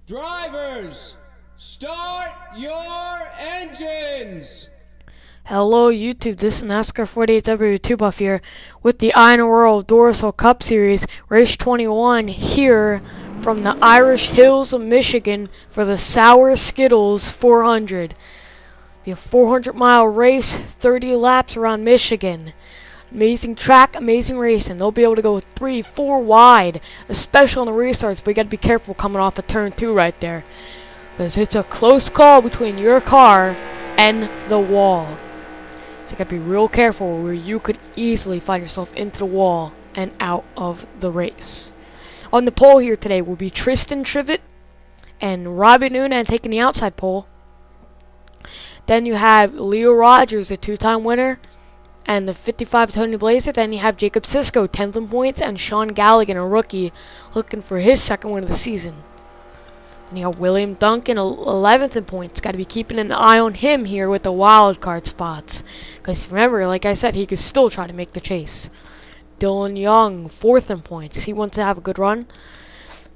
Drivers, start your engines! Hello YouTube, this is NASCAR 48W2 Buff here with the INORL Duracell Cup Series, race 21 here from the Irish Hills of Michigan for the Sour Skittles 400. Be a 400-mile race, 30 laps around Michigan. Amazing track, amazing racing. They'll be able to go 3, 4 wide, especially on the restarts, but you got to be careful coming off of turn 2 right there, because it's a close call between your car and the wall. So you got to be real careful, where you could easily find yourself into the wall and out of the race. On the pole here today will be Tristan Trivet and Robbie Noonan taking the outside pole. Then you have Leo Rogers, a 2-time winner, and the 55 Tony Blazer. Then you have Jacob Sisko, 10th in points, and Sean Galligan, a rookie, looking for his second win of the season. And you have William Duncan, 11th in points. Got to be keeping an eye on him here with the wild card spots, because remember, like I said, he could still try to make the chase. Dylan Young, 4th in points. He wants to have a good run.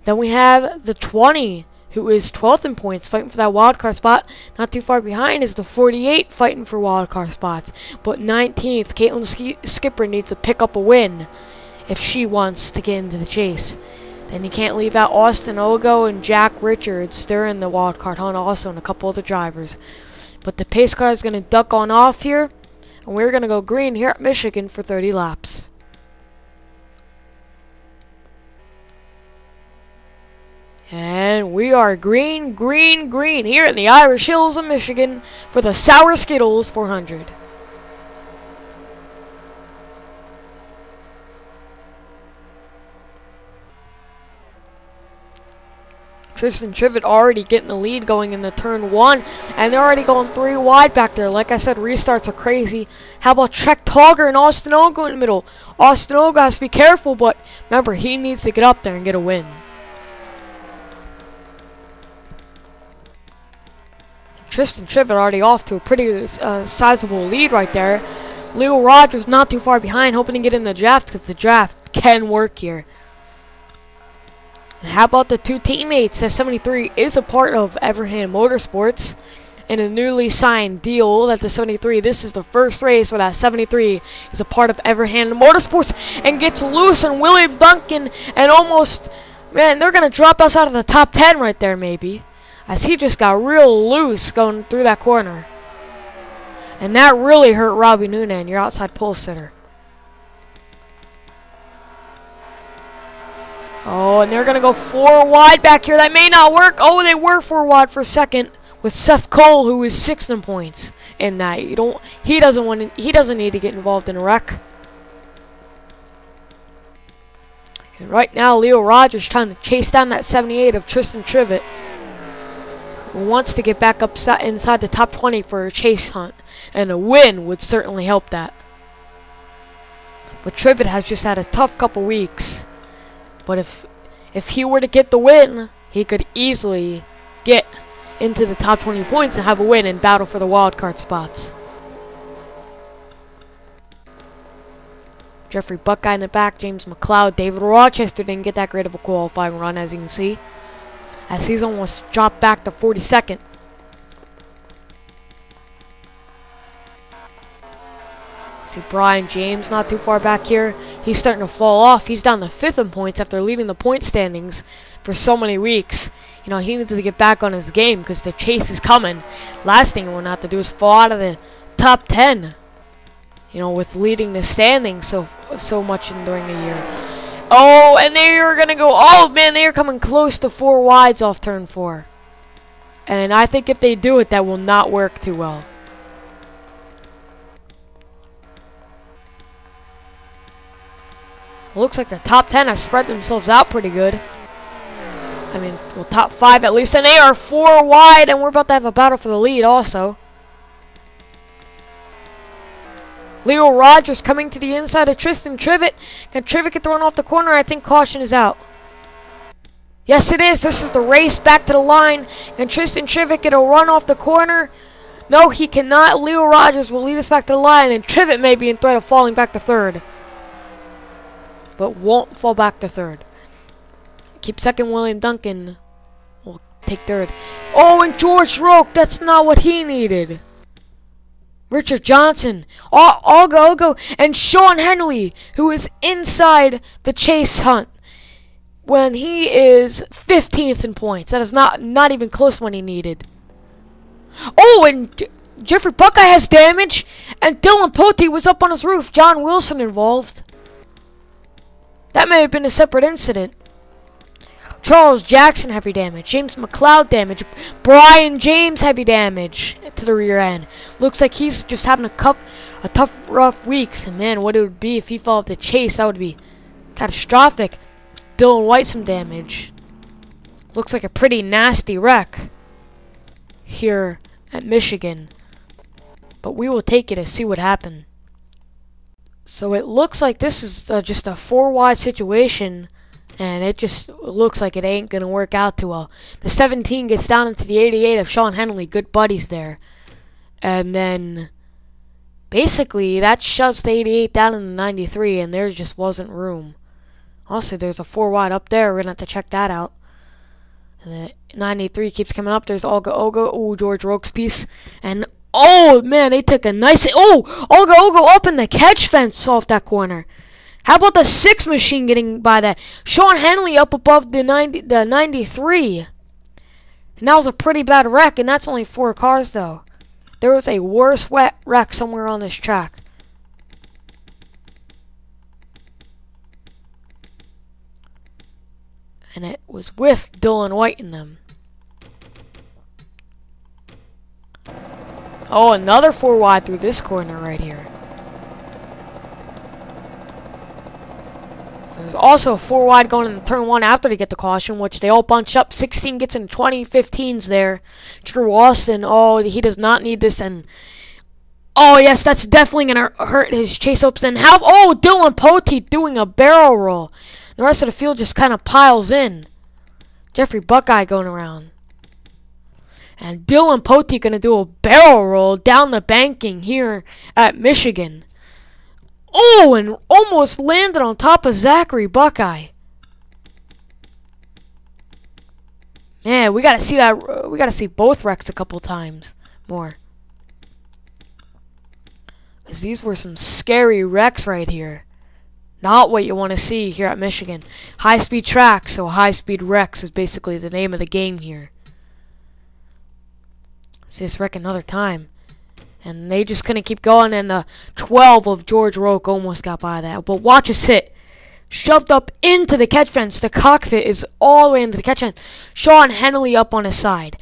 Then we have the 20, who is 12th in points, fighting for that wild card spot. Not too far behind is the 48, fighting for wild card spots. But 19th, Caitlin Skipper needs to pick up a win if she wants to get into the chase. Then you can't leave out Austin Ogo and Jack Richards. They're in the wild card hunt also, and a couple other drivers. But the pace car is going to duck on off here, and we're going to go green here at Michigan for 30 laps. And we are green, green, green here in the Irish Hills of Michigan for the Sour Skittles 400. Tristan Trivet already getting the lead going into turn 1, and they're already going 3 wide back there. Like I said, restarts are crazy. How about Trek Togger and Austin Ogo in the middle? Austin Ogo has to be careful, but remember, he needs to get up there and get a win. Tristan Trivet already off to a pretty sizable lead right there. Leo Rogers not too far behind, hoping to get in the draft, because the draft can work here. And how about the 2 teammates? That 73 is a part of Everhand Motorsports in a newly signed deal that the 73, this is the first race where that 73 is a part of Everhand Motorsports and gets loose, and William Duncan, and almost, man, they're going to drop us out of the top 10 right there maybe, as he just got real loose going through that corner. And that really hurt Robbie Noonan, your outside pole sitter. Oh, and they're going to go 4 wide back here. That may not work. Oh, they were 4 wide for a second with Seth Cole, who is 6th in points in that. He doesn't need to get involved in a wreck. And right now, Leo Rogers trying to chase down that 78 of Tristan Trivet, who wants to get back up inside the top 20 for a chase hunt, and a win would certainly help that. But Trivet has just had a tough couple weeks. But if he were to get the win, he could easily get into the top 20 points and have a win and battle for the wild card spots. Jeffrey Buckeye in the back, James McLeod, David Rochester didn't get that great of a qualifying run, as you can see, as he's almost dropped back to 42nd. See Brian James not too far back here. He's starting to fall off. He's down to 5th in points after leading the point standings for so many weeks. You know, he needs to get back on his game because the chase is coming. Last thing he will have to do is fall out of the top 10. You know, with leading the standings so much during the year. Oh, and they are going to go, oh man, they are coming close to 4 wides off turn 4. And I think if they do it, that will not work too well. Looks like the top 10 have spread themselves out pretty good. I mean, well, top 5 at least. And they are 4 wide, and we're about to have a battle for the lead also. Leo Rogers coming to the inside of Tristan Trivet. Can Trivet get the run off the corner? I think caution is out. Yes, it is. This is the race back to the line. Can Tristan Trivet get a run off the corner? No, he cannot. Leo Rogers will lead us back to the line, and Trivet may be in threat of falling back to 3rd. But won't fall back to 3rd. Keep 2nd, William Duncan will take take third. Oh, and George Roque, that's not what he needed. Richard Johnson, Ogo, and Sean Henley, who is inside the chase hunt when he is 15th in points. That is not even close when he needed. Oh, and Jeffrey Buckeye has damage, and Dylan Pote was up on his roof. John Wilson involved. That may have been a separate incident. Charles Jackson heavy damage. James McLeod damage. Brian James heavy damage to the rear end. Looks like he's just having a tough, rough week. And man, what it would be if he fell off the chase, that would be catastrophic. Dylan White some damage. Looks like a pretty nasty wreck here at Michigan. But we will take it to see what happened. So it looks like this is just a 4 wide situation. And it just looks like it ain't going to work out too well. The 17 gets down into the 88 of Sean Henley. Good buddies there. And then basically that shoves the 88 down in the 93. And there just wasn't room. Also, there's a 4 wide up there. We're going to have to check that out. And the 93 keeps coming up. There's Olga Ogo. Ooh, George Roque's piece. And oh, man, they took a nice... Oh, Olga Ogo up in the catch fence off that corner. How about the 6 machine getting by that? Sean Henley up above the 93. And that was a pretty bad wreck, and that's only 4 cars, though. There was a worse wreck somewhere on this track. And it was with Dylan White in them. Oh, another 4 wide through this corner right here. There's also a 4 wide going into turn 1 after they get the caution, which they all bunch up. 16 gets in 20, 15's there. Drew Austin, oh, he does not need this. And oh, yes, that's definitely going to hurt his chase ups. And oh, Dylan Pote doing a barrel roll. The rest of the field just kind of piles in. Jeffrey Buckeye going around. And Dylan Pote going to do a barrel roll down the banking here at Michigan. Oh, and almost landed on top of Zachary Buckeye. Man, we gotta see that. We gotta see both wrecks a couple times more, because these were some scary wrecks right here. Not what you want to see here at Michigan. High-speed track, so high-speed wrecks is basically the name of the game here. See this wreck another time. And they just couldn't keep going, and the 12 of George Roque almost got by that. But watch us hit. Shoved up into the catch fence. The cockpit is all the way into the catch fence. Sean Henley up on his side.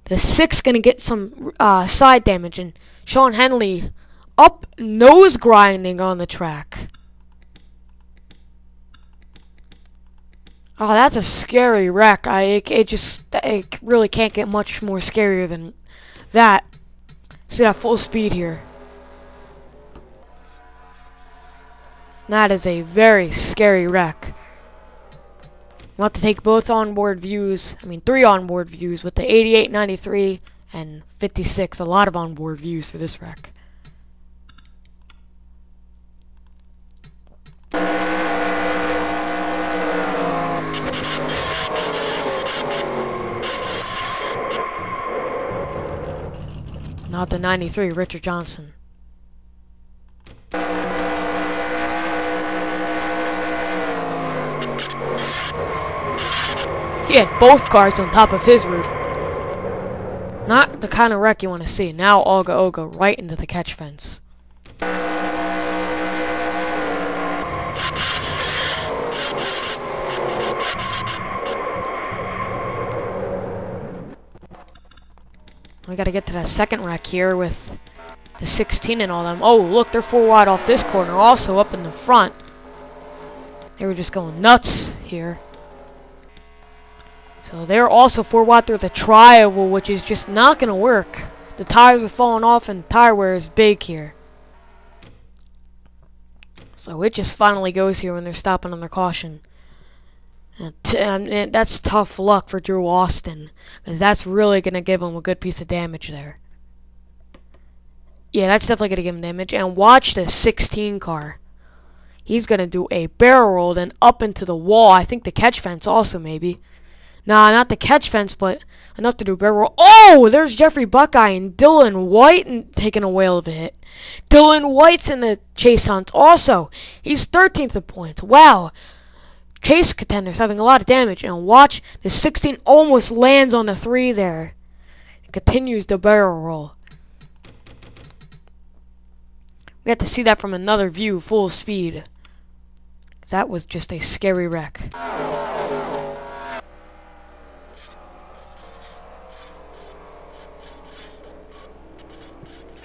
The 6 going to get some side damage. And Sean Henley up nose grinding on the track. Oh, that's a scary wreck. It really can't get much more scarier than that. See that full speed here. That is a very scary wreck. We'll have to take both onboard views. 3 onboard views with the 88, 93, and 56. A lot of onboard views for this wreck. Not the 93, Richard Johnson. He had both cars on top of his roof. Not the kind of wreck you want to see. Now Olga Ogo right into the catch fence. We gotta get to that second wreck here with the 16 and all them. Oh, look, they're 4 wide off this corner. Also up in the front. They were just going nuts here. So they're also 4 wide through the tri-oval, which is just not gonna work. The tires are falling off and tire wear is big here. So it just finally goes here when they're stopping on their caution. And that's tough luck for Drew Austin, because that's really going to give him a good piece of damage there. Yeah, that's definitely going to give him damage. And watch the 16 car. He's going to do a barrel roll, then up into the wall. I think the catch fence also, maybe. Nah, not the catch fence, but enough to do a barrel roll. Oh, there's Jeffrey Buckeye and Dylan White taking a whale of a hit. Dylan White's in the chase hunt also. He's 13th in points. Wow. Chase contenders having a lot of damage. And watch, the 16 almost lands on the 3 there. And continues the barrel roll. We have to see that from another view, full speed. That was just a scary wreck.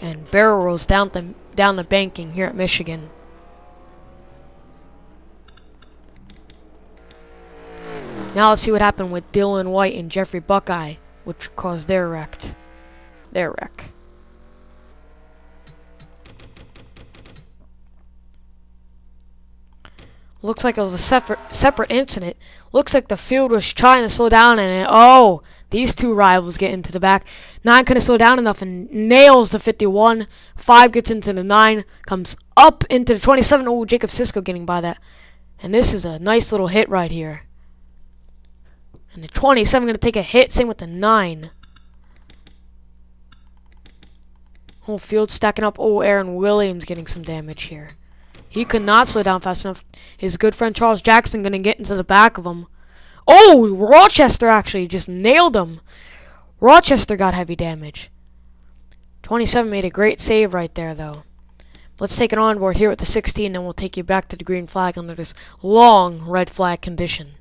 And barrel rolls down the banking here at Michigan. Now let's see what happened with Dylan White and Jeffrey Buckeye, which caused their wreck. Looks like it was a separate incident. Looks like the field was trying to slow down, and these two rivals get into the back. 9 couldn't slow down enough and nails the 51. 5 gets into the 9, comes up into the 27. Oh, Jacob Sisko getting by that. And this is a nice little hit right here. And the 27 going to take a hit. Same with the 9. Whole field stacking up. Oh, Aaron Williams getting some damage here. He could not slow down fast enough. His good friend Charles Jackson going to get into the back of him. Oh, Rochester actually just nailed him. Rochester got heavy damage. 27 made a great save right there, though. Let's take it on board here with the 16, then we'll take you back to the green flag under this long red flag condition.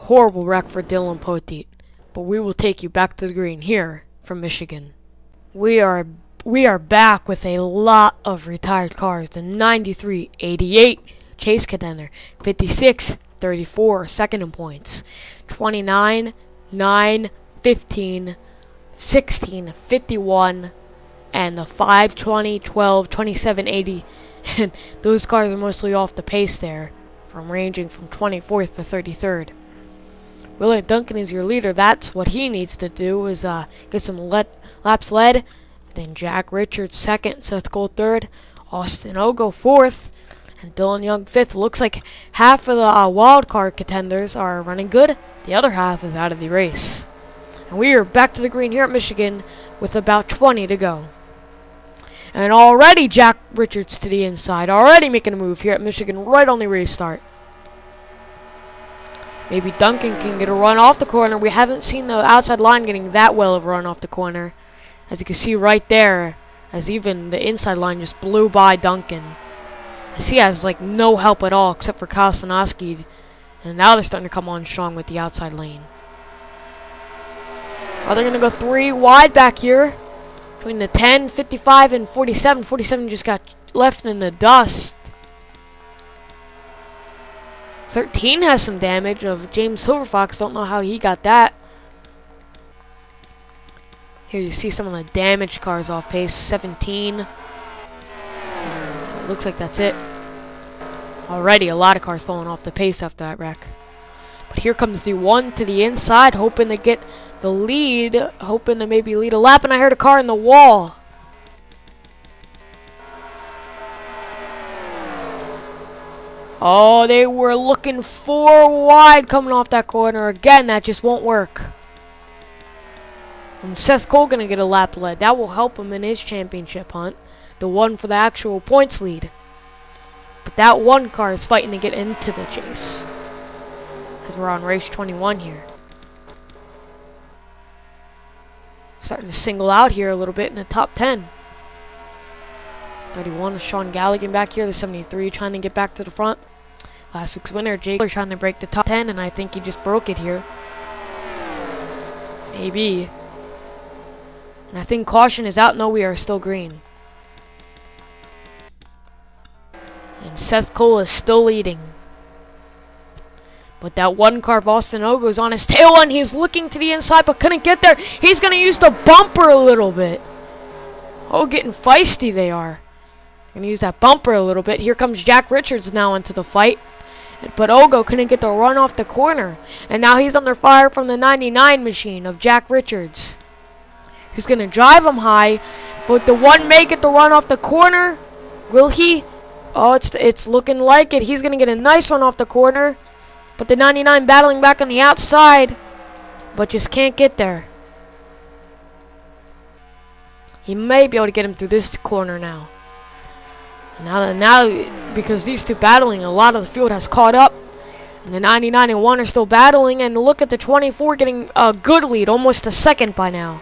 Horrible wreck for Dylan Poteet, but we will take you back to the green here from Michigan. We are back with a lot of retired cars. The 93, 88 chase contender, 56, 34 second in points, 29, 9, 15, 16, 51, and the 5, 20, 12, 27, 80. And those cars are mostly off the pace there, ranging from 24th to 33rd. William Duncan is your leader. That's what he needs to do, is get some laps led. Then Jack Richards second, Seth Cole third, Austin Ogo fourth, and Dylan Young fifth. Looks like half of the wild card contenders are running good. The other half is out of the race. And we are back to the green here at Michigan with about 20 to go. And already Jack Richards to the inside. Already making a move here at Michigan right on the race start. Maybe Duncan can get a run off the corner. We haven't seen the outside line getting that well of a run off the corner. As you can see right there, as even the inside line just blew by Duncan. As he has like no help at all except for Kyle Sinoski. And now they're starting to come on strong with the outside lane. They're going to go 3 wide back here. Between the 10, 55, and 47. 47 just got left in the dust. 13 has some damage of James Silverfox. Don't know how he got that. Here you see some of the damaged cars off pace. 17. Looks like that's it. Already a lot of cars falling off the pace after that wreck. But here comes the one to the inside, hoping to get the lead. Hoping to maybe lead a lap. And I heard a car in the wall. Oh, they were looking 4 wide coming off that corner. Again, that just won't work. And Seth Cole going to get a lap lead. That will help him in his championship hunt. The one for the actual points lead. But that one car is fighting to get into the chase. As we're on race 21 here. Starting to single out here a little bit in the top 10. 31 is Sean Galligan back here. The 73 trying to get back to the front. Last week's winner, Jake, trying to break the top 10, and I think he just broke it here. Maybe. And I think caution is out. No, we are still green. And Seth Cole is still leading. But that one car of Austin Ogo is on his tail, and he's looking to the inside but couldn't get there. He's going to use the bumper a little bit. Oh, getting feisty they are. Gonna use that bumper a little bit. Here comes Jack Richards now into the fight. But Ogo couldn't get the run off the corner. And now he's under fire from the 99 machine of Jack Richards. He's gonna drive him high. But the one may get the run off the corner. Will he? Oh, it's looking like it. He's gonna get a nice run off the corner. But the 99 battling back on the outside. But just can't get there. He may be able to get him through this corner now. Now, because these two battling, a lot of the field has caught up. And the 99 and 1 are still battling. And look at the 24 getting a good lead, almost a second by now.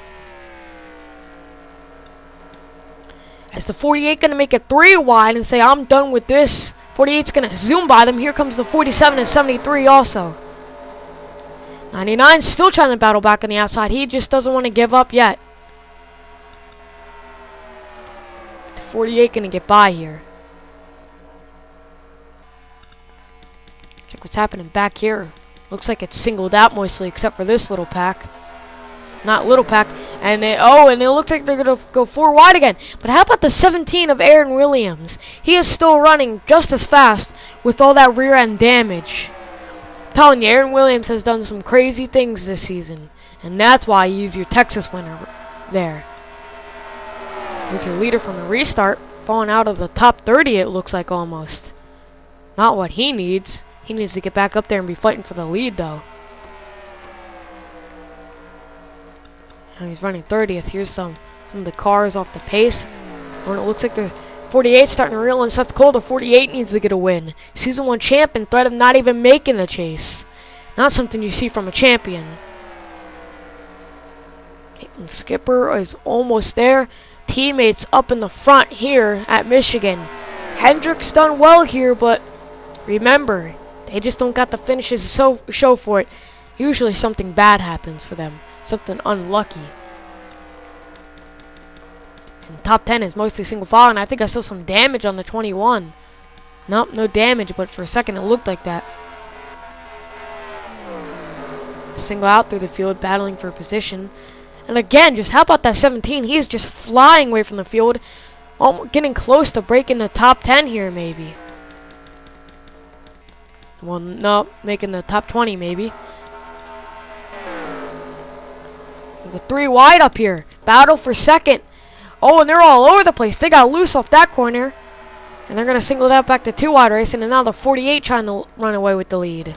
As the 48 going to make it 3 wide and say, I'm done with this. 48's going to zoom by them. Here comes the 47 and 73 also. 99 still trying to battle back on the outside. He just doesn't want to give up yet. The 48 going to get by here. Check what's happening back here. Looks like it's singled out mostly, except for this little pack. Not little pack. And it looks like they're going to go 4 wide again. But how about the 17 of Aaron Williams? He is still running just as fast with all that rear end damage. I'm telling you, Aaron Williams has done some crazy things this season. And that's why he's your Texas winner there. He's your leader from the restart. Falling out of the top 30, it looks like almost. Not what he needs. He needs to get back up there and be fighting for the lead, though. And he's running 30th. Here's some of the cars off the pace. Oh, and it looks like the 48 starting to reel in Seth Cole. The 48 needs to get a win. Season 1 champ in threat of not even making the chase. Not something you see from a champion. Caitlin Skipper is almost there. Teammates up in the front here at Michigan. Hendrick's done well here, but remember, they just don't got the finishes to show for it. Usually something bad happens for them. Something unlucky. And top 10 is mostly single file, and I think I saw some damage on the 21. Nope, no damage, but for a second it looked like that. Single out through the field, battling for position. And again, just how about that 17? He is just flying away from the field. Getting close to breaking the top 10 here, maybe. Well, no, making the top 20, maybe. We got 3 wide up here. Battle for second. Oh, and they're all over the place. They got loose off that corner. And they're going to single it out back to 2 wide racing. And now the 48 trying to run away with the lead.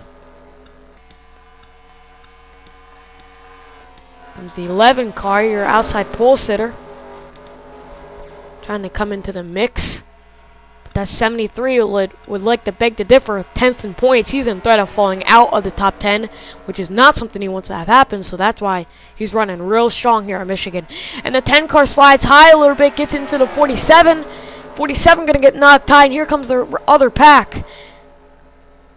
Comes the 11 car, your outside pole sitter. Trying to come into the mix. But that 73 would like to beg to differ with 10th in points. He's in threat of falling out of the top 10, which is not something he wants to have happen. So that's why he's running real strong here at Michigan. And the 10 car slides high a little bit, gets into the 47. 47 going to get knocked high, and here comes the other pack.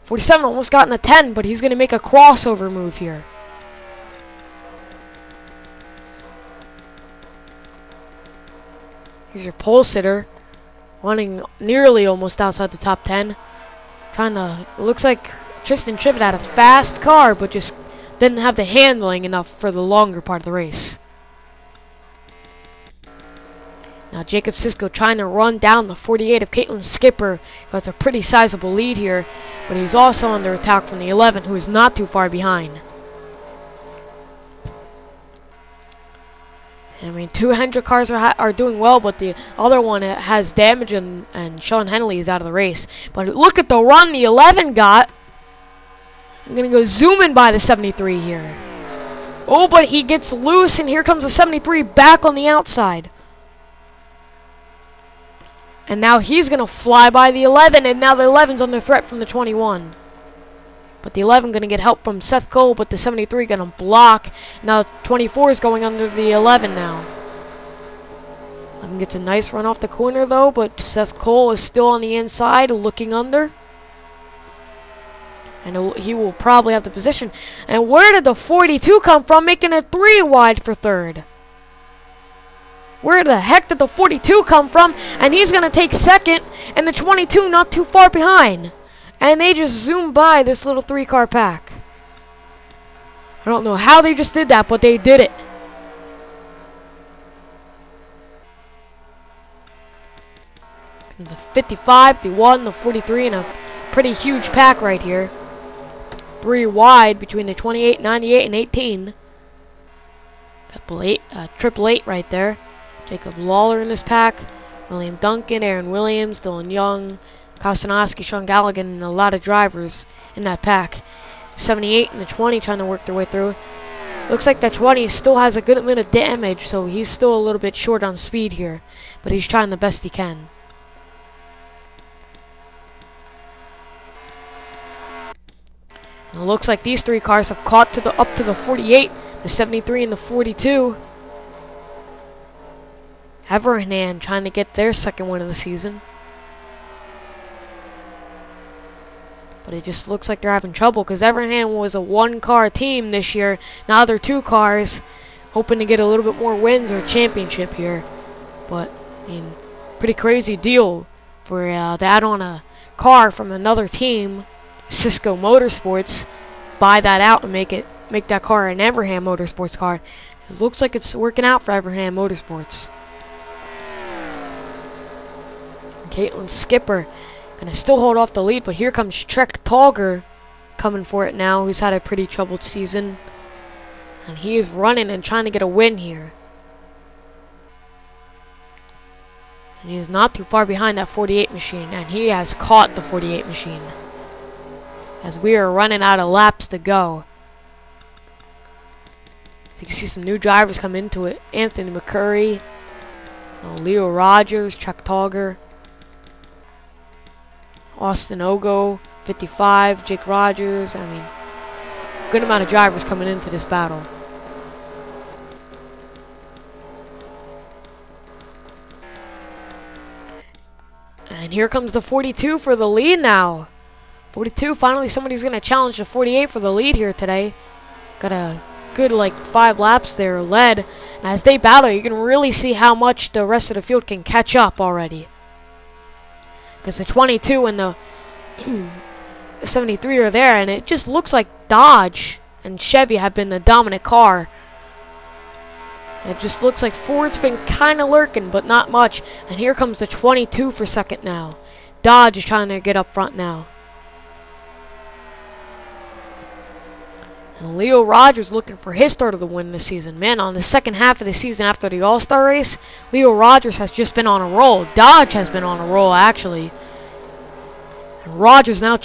47 almost got in the 10, but he's going to make a crossover move here. Here's your pole sitter, running nearly almost outside the top 10. It looks like Tristan Trivet had a fast car, but just didn't have the handling enough for the longer part of the race. Now Jacob Sisko trying to run down the 48 of Caitlin Skipper, who has a pretty sizable lead here, but he's also under attack from the 11, who is not too far behind. I mean, 2 Hendrick cars are doing well, but the other one has damage, and Sean Henley is out of the race. But look at the run the 11 got. I'm going to go zooming by the 73 here. Oh, but he gets loose, and here comes the 73 back on the outside. And now he's going to fly by the 11, and now the 11's under threat from the 21. But the 11 going to get help from Seth Cole, but the 73 going to block. Now 24 is going under the 11 now. 11 gets a nice run off the corner though, but Seth Cole is still on the inside looking under. And he will probably have the position. And where did the 42 come from, making it 3 wide for third? Where the heck did the 42 come from? And he's going to take second, and the 22 not too far behind. And they just zoomed by this little 3-car pack. I don't know how they just did that, but they did it. The 55, the 1, the 43, and a pretty huge pack right here. 3 wide between the 28, 98, and 18. Triple 8 right there. Jacob Lawler in this pack. William Duncan, Aaron Williams, Dylan Young, Kostanoski, Sean Galligan, and a lot of drivers in that pack. 78 and the 20 trying to work their way through. Looks like that 20 still has a good amount of damage, so he's still a little bit short on speed here. But he's trying the best he can. And it looks like these 3 cars have caught up to the 48, the 73, and the 42. Everhand trying to get their second win of the season. But it just looks like they're having trouble because Everhand was a 1-car team this year. Now they're 2 cars, hoping to get a little bit more wins or a championship here. But, I mean, pretty crazy deal for to add on a car from another team, Cisco Motorsports, buy that out and make that car an Everhand Motorsports car. It looks like it's working out for Everhand Motorsports. And Caitlin Skipper gonna still hold off the lead, but here comes Trek Tolger coming for it now, who's had a pretty troubled season. And he is running and trying to get a win here. And he is not too far behind that 48 machine, and he has caught the 48 machine. As we are running out of laps to go. So you can see some new drivers come into it. Anthony McCurry, Leo Rogers, Chuck Tolger, Austin Ogo, 55, Jake Rogers. I mean, good amount of drivers coming into this battle. And here comes the 42 for the lead now. 42, finally somebody's going to challenge the 48 for the lead here today. Got a good, 5 laps there led. And as they battle, you can really see how much the rest of the field can catch up already. Because the 22 and the 73 are there, and it just looks like Dodge and Chevy have been the dominant car. It just looks like Ford's been kind of lurking, but not much. And here comes the 22 for second now. Dodge is trying to get up front now. And Leo Rogers looking for his start of the win this season. Man, on the second half of the season after the All-Star race, Leo Rogers has just been on a roll. Dodge has been on a roll, actually. And Rogers now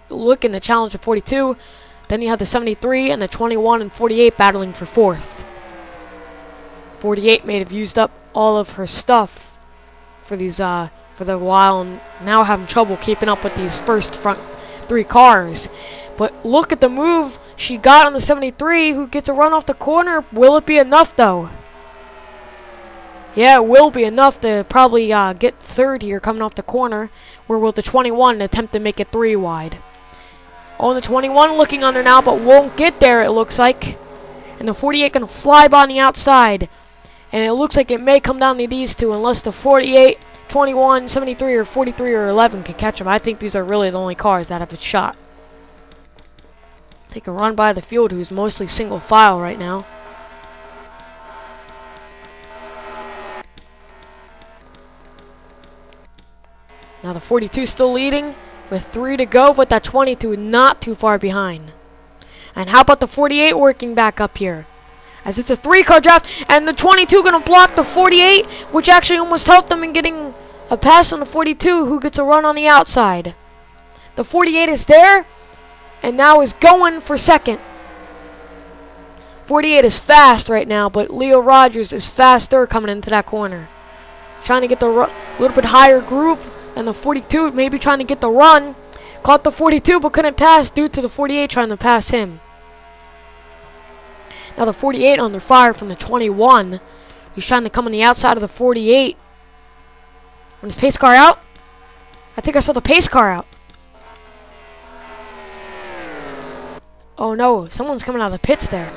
looking to challenge the 42. Then you have the 73 and the 21 and 48 battling for fourth. 48 may have used up all of her stuff for these for the while, and now having trouble keeping up with these first front 3 cars. But look at the move she got on the 73, who gets a run off the corner. Will it be enough, though? Yeah, it will be enough to probably get third here coming off the corner. Where will the 21 attempt to make it 3 wide? Oh, the 21 looking under now, but won't get there, it looks like. And the 48 going to fly by on the outside. And it looks like it may come down to these two unless the 48, 21, 73, or 43, or 11 can catch them. I think these are really the only cars that have a shot. They can run by the field, who's mostly single file right now. Now the 42 still leading with 3 to go, but that 22 not too far behind. And how about the 48 working back up here? As it's a 3-car draft, and the 22 going to block the 48, which actually almost helped them in getting a pass on the 42, who gets a run on the outside. The 48 is there, and now is going for second. 48 is fast right now, but Leo Rogers is faster coming into that corner. Trying to get the little bit higher groove than the 42, maybe trying to get the run. Caught the 42, but couldn't pass due to the 48 trying to pass him. Now the 48 under fire from the 21. He's trying to come on the outside of the 48. When his pace car out? I think I saw the pace car out. Oh no, someone's coming out of the pits there.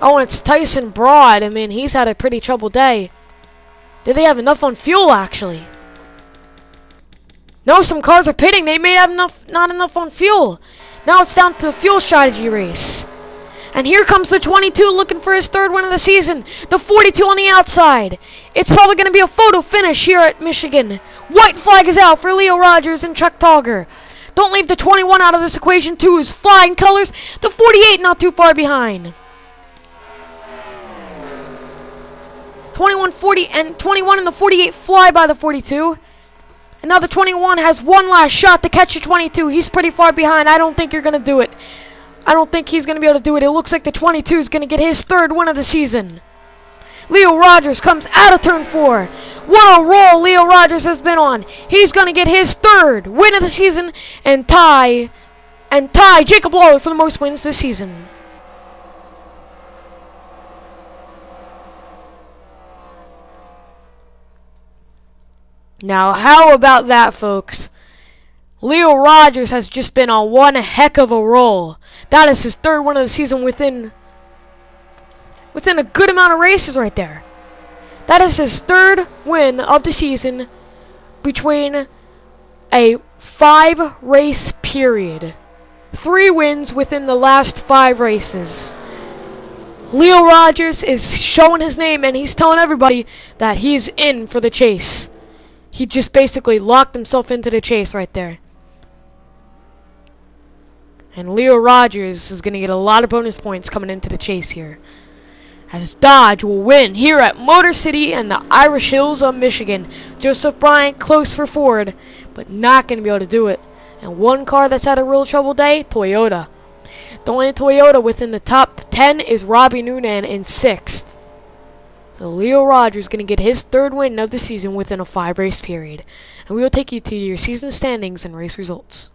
Oh, and it's Tyson Broad. I mean, he's had a pretty troubled day. Did they have enough on fuel, actually? No, some cars are pitting. They may have not enough on fuel. Now it's down to a fuel strategy race. And here comes the 22 looking for his third win of the season. The 42 on the outside. It's probably going to be a photo finish here at Michigan. White flag is out for Leo Rogers and Chuck Togger. Don't leave the 21 out of this equation. 2 is flying colors. The 48 not too far behind. 21, 40, and 21 and the 48 fly by the 42. And now the 21 has one last shot to catch the 22. He's pretty far behind. I don't think you're going to do it. I don't think he's going to be able to do it. It looks like the 22 is going to get his third win of the season. Leo Rogers comes out of turn 4. What a roll Leo Rogers has been on. He's going to get his third win of the season and tie Jacob Lawler for the most wins this season. Now, how about that, folks? Leo Rogers has just been on one heck of a roll. That is his third win of the season within a good amount of races right there. That is his third win of the season between a 5-race period. 3 wins within the last 5 races. Leo Rogers is showing his name, and he's telling everybody that he's in for the chase. He just basically locked himself into the chase right there. And Leo Rogers is going to get a lot of bonus points coming into the chase here, as Dodge will win here at Motor City and the Irish Hills of Michigan. Joseph Bryant close for Ford, but not going to be able to do it. And one car that's had a real trouble day, Toyota. The only Toyota within the top 10 is Robbie Noonan in 6th. So Leo Rogers is going to get his third win of the season within a 5-race period. And we will take you to your season standings and race results.